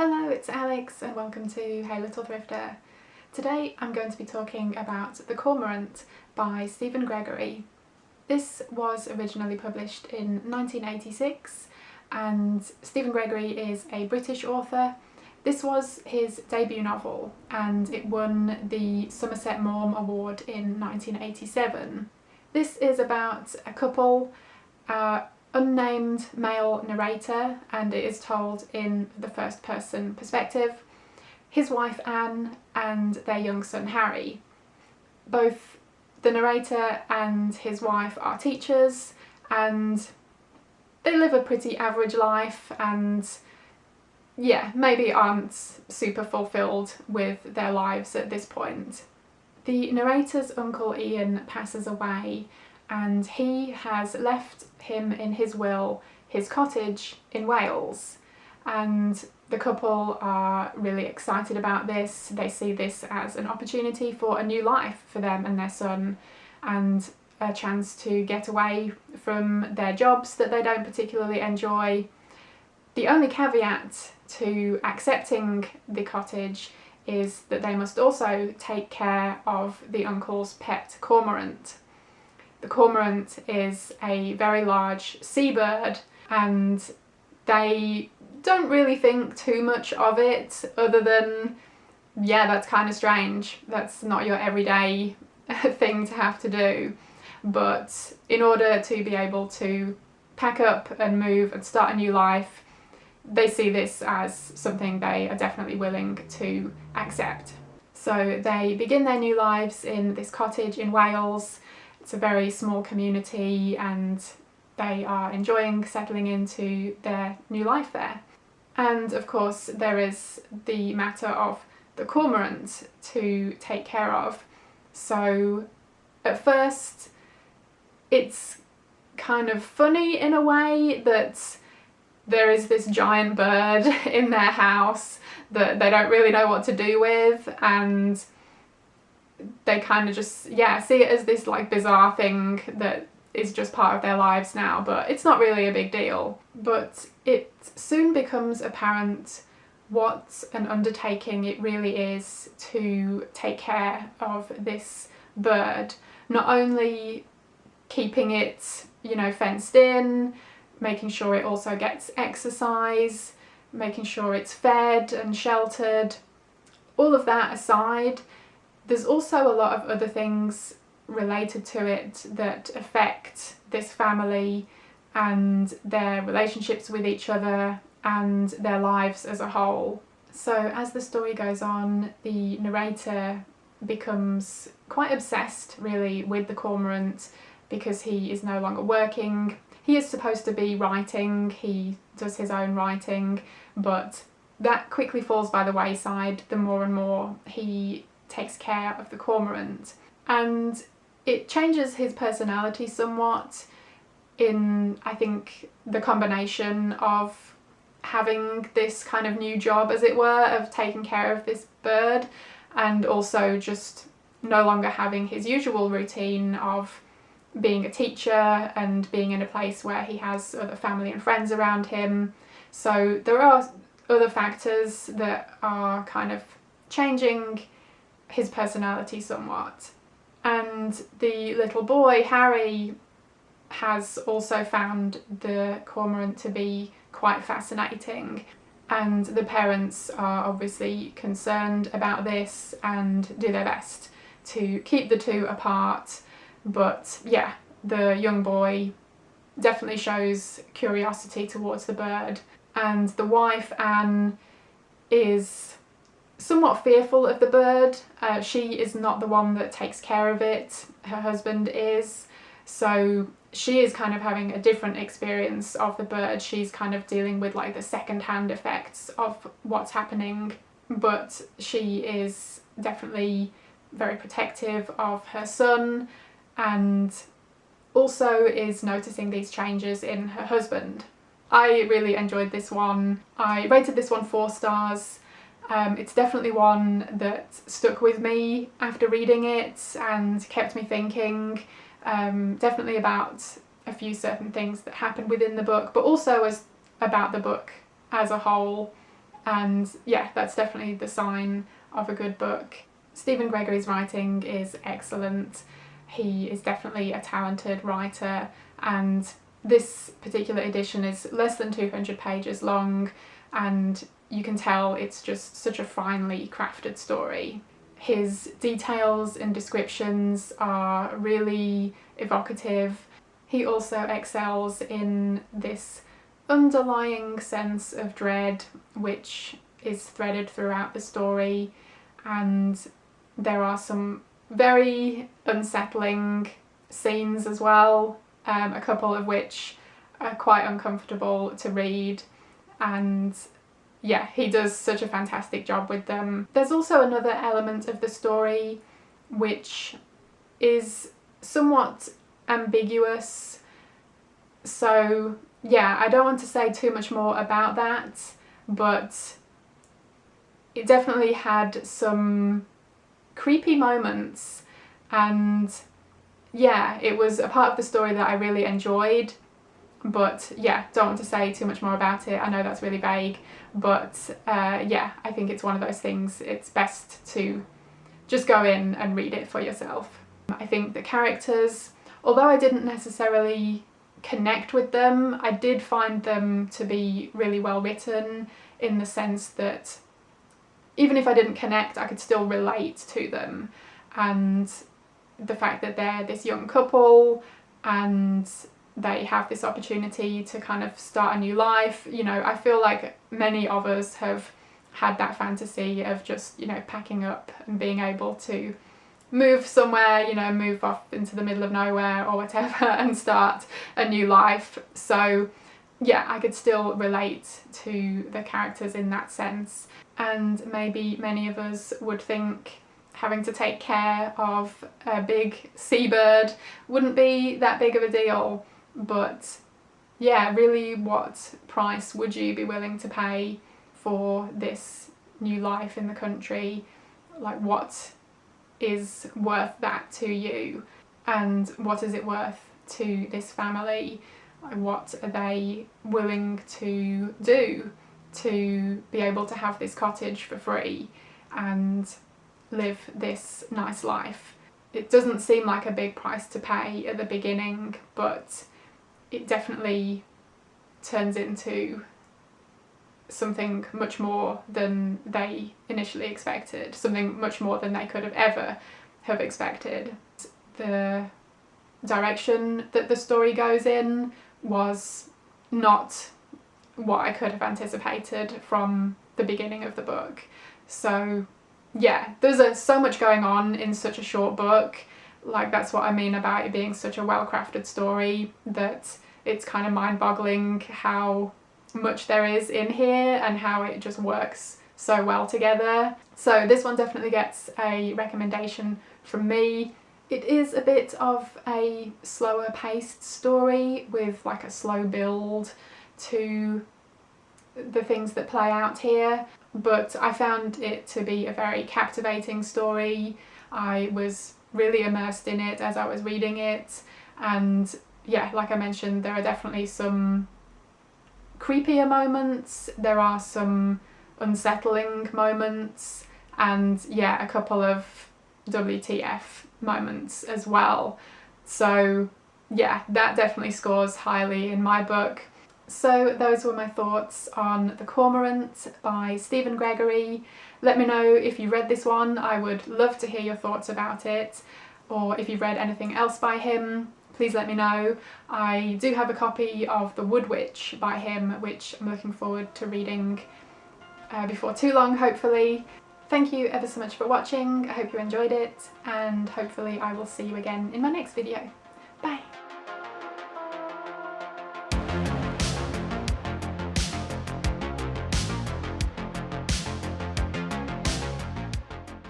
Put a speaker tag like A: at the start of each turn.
A: Hello, it's Alex and welcome to Hey Little Thrifter. Today I'm going to be talking about The Cormorant by Stephen Gregory. This was originally published in 1986 and Stephen Gregory is a British author. This was his debut novel and it won the Somerset Maugham Award in 1987. This is about a couple, unnamed male narrator, and it is told in the first person perspective, his wife Anne and their young son Harry. Both the narrator and his wife are teachers and they live a pretty average life and maybe aren't super fulfilled with their lives at this point. The narrator's uncle Ian passes away and he has left him in his will his cottage in Wales, and the couple are really excited about this. They see this as an opportunity for a new life for them and their son and a chance to get away from their jobs that they don't particularly enjoy. The only caveat to accepting the cottage is that they must also take care of the uncle's pet cormorant. The cormorant is a very large seabird and they don't really think too much of it other than, that's kind of strange. That's not your everyday thing to have to do. But in order to be able to pack up and move and start a new life, they see this as something they are definitely willing to accept. So they begin their new lives in this cottage in Wales. It's a very small community and they are enjoying settling into their new life there. And of course there is the matter of the cormorant to take care of. So at first it's kind of funny in a way that there is this giant bird in their house that they don't really know what to do with, and they kind of just see it as this like bizarre thing that is just part of their lives now, but it's not really a big deal. But it soon becomes apparent what an undertaking it really is to take care of this bird. Not only keeping it, fenced in, making sure it also gets exercise, making sure it's fed and sheltered. All of that aside, there's also a lot of other things related to it that affect this family and their relationships with each other and their lives as a whole. So as the story goes on, the narrator becomes quite obsessed really with the cormorant because he is no longer working. He is supposed to be writing, he does his own writing, but that quickly falls by the wayside the more and more he takes care of the cormorant. And it changes his personality somewhat in, I think, the combination of having this kind of new job, as it were, of taking care of this bird, and also just no longer having his usual routine of being a teacher and being in a place where he has other family and friends around him. So there are other factors that are kind of changing his personality somewhat. And the little boy, Harry, has also found the cormorant to be quite fascinating, and the parents are obviously concerned about this and do their best to keep the two apart. But the young boy definitely shows curiosity towards the bird, and the wife Anne is somewhat fearful of the bird. She is not the one that takes care of it, her husband is, so she is kind of having a different experience of the bird. She's kind of dealing with like the second-hand effects of what's happening, but she is definitely very protective of her son and also is noticing these changes in her husband. I really enjoyed this one. I rated this one 4 stars. It's definitely one that stuck with me after reading it and kept me thinking, definitely about a few certain things that happened within the book, but also about the book as a whole. and yeah, that's definitely the sign of a good book. Stephen Gregory's writing is excellent. He is definitely a talented writer, and this particular edition is less than 200 pages long, and you can tell it's just such a finely crafted story. His details and descriptions are really evocative. He also excels in this underlying sense of dread which is threaded throughout the story, and there are some very unsettling scenes as well, a couple of which are quite uncomfortable to read, and yeah, he does such a fantastic job with them. There's also another element of the story which is somewhat ambiguous, so yeah, I don't want to say too much more about that, but it definitely had some creepy moments, and yeah, it was a part of the story that I really enjoyed. But yeah, don't want to say too much more about it. I know that's really vague, but yeah, I think it's one of those things it's best to just go in and read it for yourself. I think the characters, although I didn't necessarily connect with them, I did find them to be really well written, in the sense that even if I didn't connect, I could still relate to them. And the fact that they're this young couple and they have this opportunity to kind of start a new life, you know, I feel like many of us have had that fantasy of just, you know, packing up and being able to move somewhere, you know, move off into the middle of nowhere or whatever and start a new life. So yeah, I could still relate to the characters in that sense. And maybe many of us would think having to take care of a big seabird wouldn't be that big of a deal, but yeah, really, what price would you be willing to pay for this new life in the country? Like, what is worth that to you, and what is it worth to this family? What are they willing to do to be able to have this cottage for free and live this nice life? It doesn't seem like a big price to pay at the beginning, but it definitely turns into something much more than they initially expected, something much more than they could have ever have expected. The direction that the story goes in was not what I could have anticipated from the beginning of the book. So yeah, there's so much going on in such a short book. Like, that's what I mean about it being such a well-crafted story, that it's kind of mind-boggling how much there is in here and how it just works so well together. So this one definitely gets a recommendation from me. It is a bit of a slower paced story with like a slow build to the things that play out here, but I found it to be a very captivating story. I was really immersed in it as I was reading it, and yeah, like I mentioned, there are definitely some creepier moments, there are some unsettling moments, and yeah, a couple of WTF moments as well. So yeah, that definitely scores highly in my book. So those were my thoughts on The Cormorant by Stephen Gregory. Let me know if you read this one. I would love to hear your thoughts about it, or if you've read anything else by him, please let me know. I do have a copy of The Wood Witch by him, which I'm looking forward to reading before too long, hopefully. Thank you ever so much for watching. I hope you enjoyed it, and hopefully I will see you again in my next video.